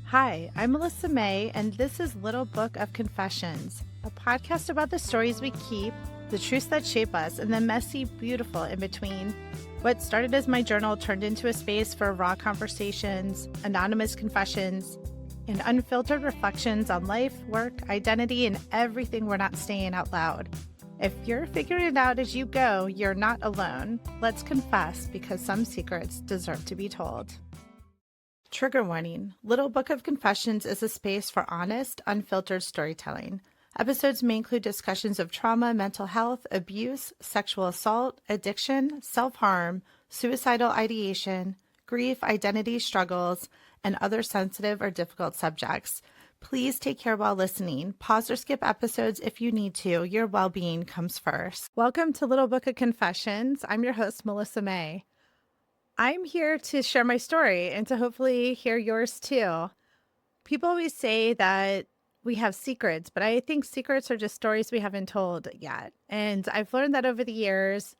Hi, I'm Melissa May, and this is Little Book of Confessions, a podcast about the stories we keep, the truths that shape us, and the messy, beautiful in between. What started as my journal turned into a space for raw conversations, anonymous confessions, and unfiltered reflections on life, work, identity, and everything we're not saying out loud. If you're figuring it out as you go, you're not alone. Let's confess, because some secrets deserve to be told. Trigger warning. Little Book of Confessions is a space for honest, unfiltered storytelling. Episodes may include discussions of trauma, mental health, abuse, sexual assault, addiction, self-harm, suicidal ideation, grief, identity struggles, and other sensitive or difficult subjects. Please take care while listening. Pause or skip episodes if you need to. Your well-being comes first. Welcome to Little Book of Confessions. I'm your host, Melissa May. I'm here to share my story and to hopefully hear yours too. People always say that we have secrets, but I think secrets are just stories we haven't told yet. And I've learned that over the years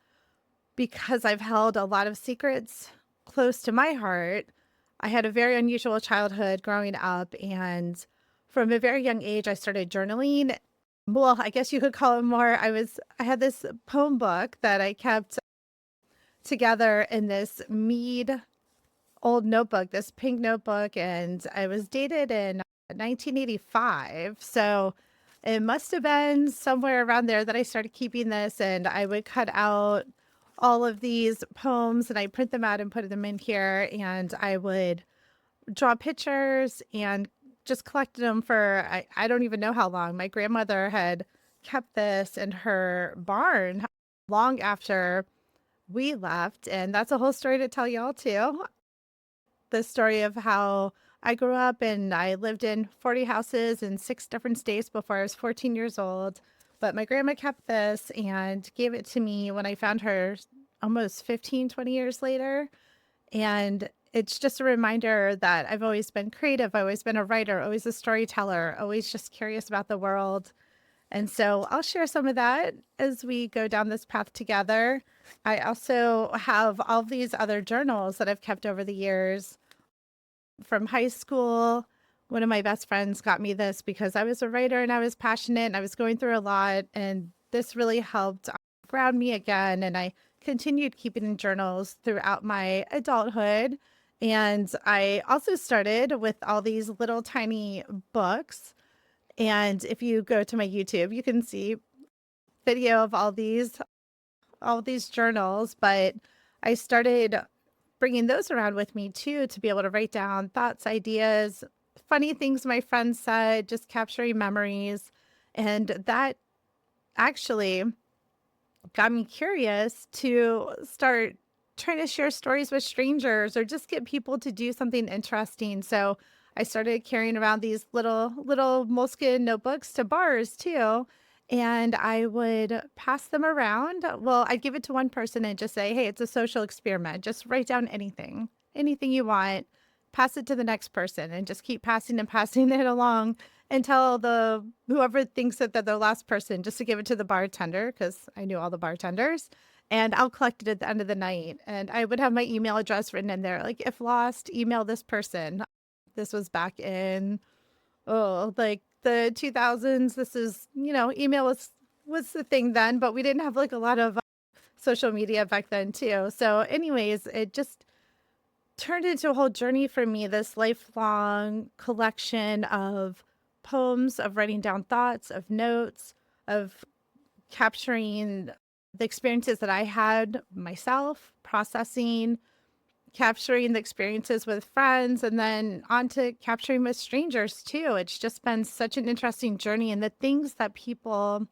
because I've held a lot of secrets close to my heart. I had a very unusual childhood growing up, and from a very young age, I started journaling. Well, I guess you could call it more. I had this poem book that I kept together in this Mead old notebook, this pink notebook, and I was dated in 1985. So it must have been somewhere around there that I started keeping this, and I would cut out all of these poems and I print them out and put them in here, and I would draw pictures and just collected them for I don't even know how long. My grandmother had kept this in her barn long after we left, and that's a whole story to tell y'all too. The story of how I grew up and I lived in 40 houses in 6 different states before I was 14 years old. But my grandma kept this and gave it to me when I found her almost 15, 20 years later. And it's just a reminder that I've always been creative. I've always been a writer, always a storyteller, always just curious about the world. And so I'll share some of that as we go down this path together. I also have all these other journals that I've kept over the years from high school. One of my best friends got me this because I was a writer and I was passionate and I was going through a lot. And this really helped ground me again. And I continued keeping journals throughout my adulthood. And I also started with all these little tiny books. And if you go to my YouTube, you can see video of all these journals, but I started bringing those around with me too, to be able to write down thoughts, ideas, funny things my friends said, just capturing memories. And that actually got me curious to start trying to share stories with strangers or just get people to do something interesting. So I started carrying around these little moleskin notebooks to bars too. And I would pass them around. Well, I'd give it to one person and just say, hey, it's a social experiment. Just write down anything you want, pass it to the next person, and just keep passing and passing it along until whoever thinks that they're the last person, just to give it to the bartender, because I knew all the bartenders, and I'll collect it at the end of the night. And I would have my email address written in there, like, if lost, email this person. This was back in, like the 2000s. This is, email was the thing then, but we didn't have like a lot of social media back then too. So anyways, it just turned into a whole journey for me, this lifelong collection of poems, of writing down thoughts, of notes, of capturing the experiences that I had myself, processing, capturing the experiences with friends, and then on to capturing with strangers too. It's just been such an interesting journey. And the things that people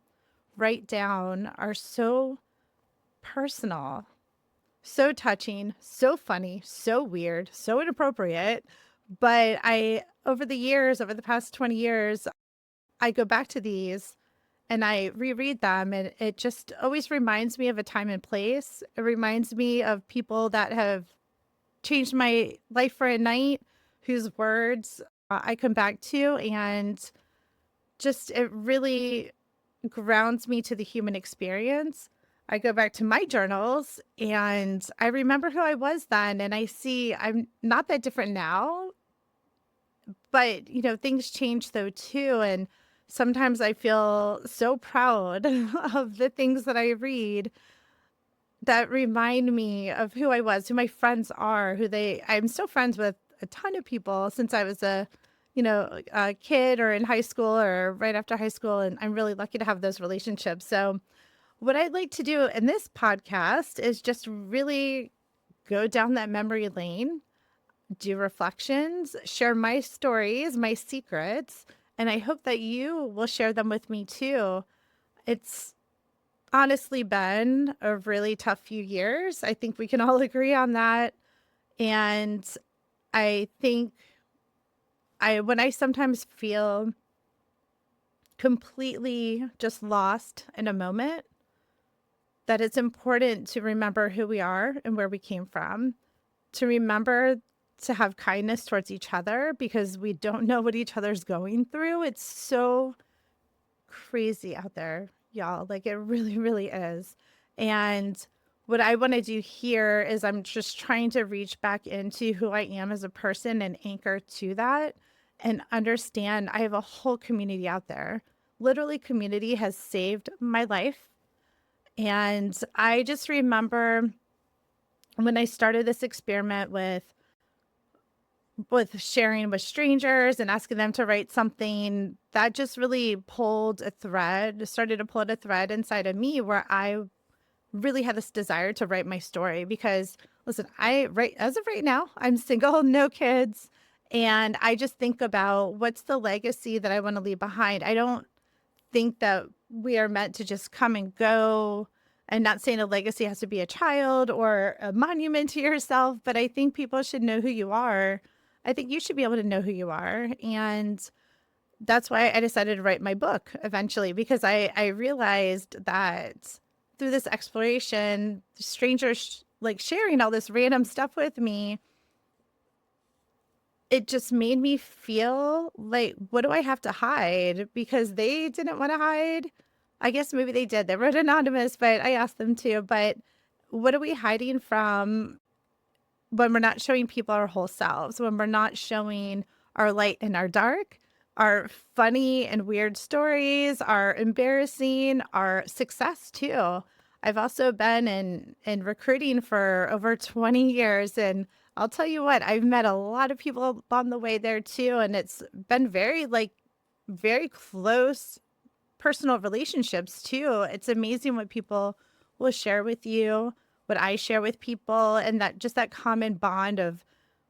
write down are so personal, so touching, so funny, so weird, so inappropriate. But over the past 20 years, I go back to these and I reread them, and it just always reminds me of a time and place. It reminds me of people that have changed my life for a night, whose words I come back to, and just it really grounds me to the human experience. I go back to my journals and I remember who I was then, and I see I'm not that different now, But, things change though too. And sometimes I feel so proud of the things that I read that remind me of who I was, who my friends are, I'm still friends with a ton of people since I was a kid or in high school or right after high school. And I'm really lucky to have those relationships. So what I'd like to do in this podcast is just really go down that memory lane, do reflections, share my stories, my secrets, and I hope that you will share them with me too. It's honestly been a really tough few years. I think we can all agree on that. And I think when I sometimes feel completely just lost in a moment, that it's important to remember who we are and where we came from, to remember to have kindness towards each other because we don't know what each other's going through. It's so crazy out there, y'all. Like it really, really is. And what I want to do here is I'm just trying to reach back into who I am as a person and anchor to that and understand I have a whole community out there. Literally, community has saved my life. And I just remember when I started this experiment with sharing with strangers and asking them to write something, that just really started to pull a thread inside of me where I really had this desire to write my story because listen, as of right now, I'm single, no kids, and I just think about what's the legacy that I want to leave behind. I don't think that we are meant to just come and go. And not saying a legacy has to be a child or a monument to yourself, but I think people should know who you are. I think you should be able to know who you are. And that's why I decided to write my book eventually, because I realized that through this exploration, strangers like sharing all this random stuff with me, it just made me feel like, what do I have to hide? Because they didn't want to hide. I guess maybe they did. They wrote anonymous, but I asked them to. But what are we hiding from when we're not showing people our whole selves, when we're not showing our light and our dark, our funny and weird stories, our embarrassing, our success too. I've also been in recruiting for over 20 years, and I'll tell you what, I've met a lot of people along the way there too, and it's been very close personal relationships too. It's amazing what people will share with you, what I share with people, and that common bond of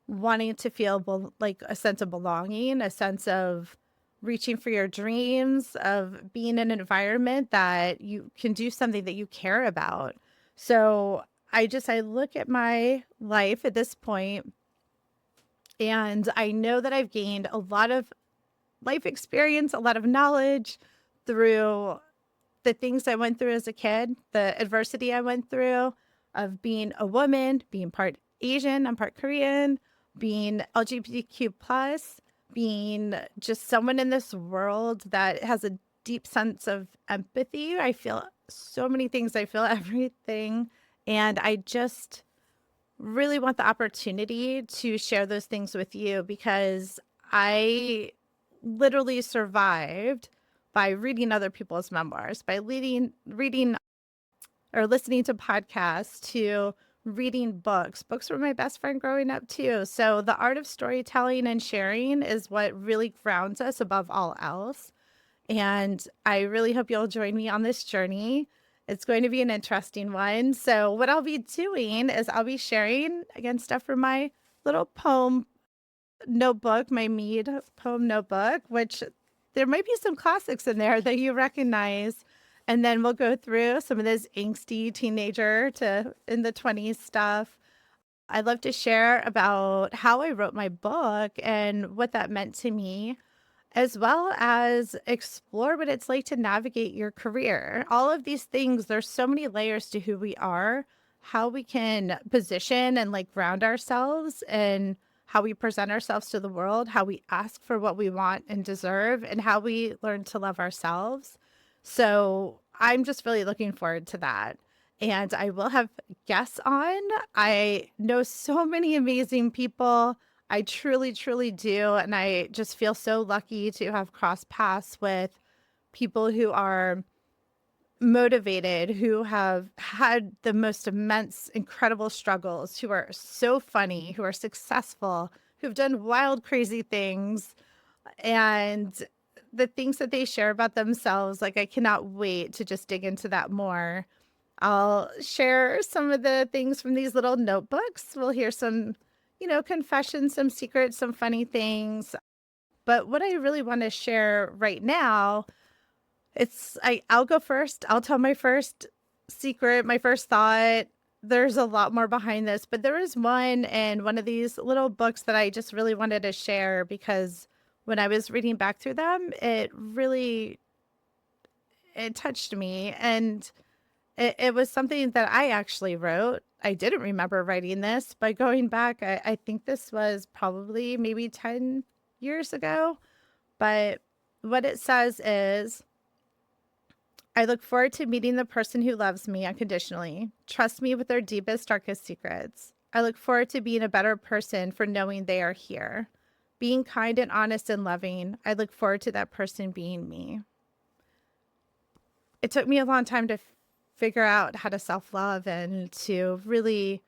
wanting to feel like a sense of belonging, a sense of reaching for your dreams, of being in an environment that you can do something that you care about. So I look at my life at this point and I know that I've gained a lot of life experience, a lot of knowledge through the things I went through as a kid, the adversity I went through of being a woman, being part Asian, I'm part Korean, being LGBTQ plus, being just someone in this world that has a deep sense of empathy. I feel so many things. I feel everything. And I just really want the opportunity to share those things with you because I literally survived by reading other people's memoirs, by reading or listening to podcasts, to reading books. Books were my best friend growing up too. So the art of storytelling and sharing is what really grounds us above all else. And I really hope you'll join me on this journey. It's going to be an interesting one. So what I'll be doing is I'll be sharing again stuff from my little poem notebook, my Mead poem notebook, which there might be some classics in there that you recognize. And then we'll go through some of this angsty teenager to in the 20s stuff. I love to share about how I wrote my book and what that meant to me, as well as explore what it's like to navigate your career. All of these things, there's so many layers to who we are, how we can position and like ground ourselves and how we present ourselves to the world, how we ask for what we want and deserve, and how we learn to love ourselves. So I'm just really looking forward to that. And I will have guests on. I know so many amazing people. I truly, truly do. And I just feel so lucky to have crossed paths with people who are motivated, who have had the most immense, incredible struggles, who are so funny, who are successful, who've done wild, crazy things. And the things that they share about themselves, like I cannot wait to just dig into that more. I'll share some of the things from these little notebooks. We'll hear some, confessions, some secrets, some funny things. But what I really want to share right now, I'll go first. I'll tell my first secret, my first thought. There's a lot more behind this, but there is one in one of these little books that I just really wanted to share because when I was reading back through them, it touched me, and it was something that I actually wrote. I didn't remember writing this, but going back, I think this was probably maybe 10 years ago. But what it says is, I look forward to meeting the person who loves me unconditionally, trusts me with their deepest, darkest secrets. I look forward to being a better person for knowing they are here. Being kind and honest and loving, I look forward to that person being me. It took me a long time to figure out how to self-love and to really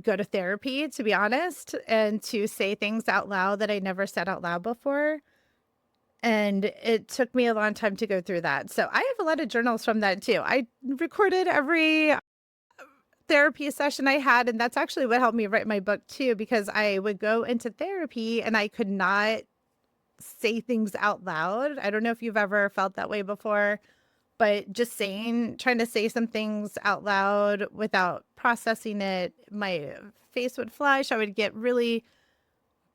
go to therapy, to be honest, and to say things out loud that I never said out loud before. And it took me a long time to go through that. So I have a lot of journals from that too. I recorded every therapy session I had, and that's actually what helped me write my book too, because I would go into therapy and I could not say things out loud. I don't know if you've ever felt that way before, but just trying to say some things out loud without processing it, my face would flush. I would get really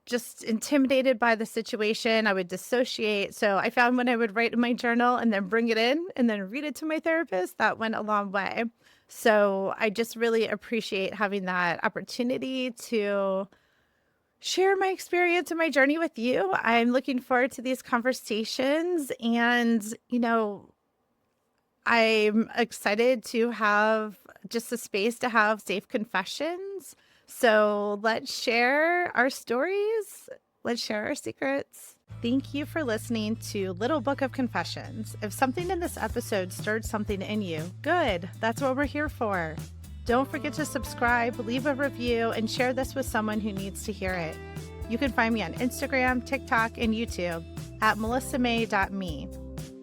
just intimidated by the situation. I would dissociate. So I found when I would write in my journal and then bring it in and then read it to my therapist, that went a long way. So I just really appreciate having that opportunity to share my experience and my journey with you. I'm looking forward to these conversations, and, I'm excited to have just a space to have safe confessions. So let's share our stories. Let's share our secrets. Thank you for listening to Little Book of Confessions. If something in this episode stirred something in you, good. That's what we're here for. Don't forget to subscribe, leave a review, and share this with someone who needs to hear it. You can find me on Instagram, TikTok, and YouTube at melissamay.me.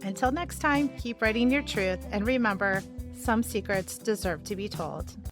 Until next time, keep writing your truth, and remember, some secrets deserve to be told.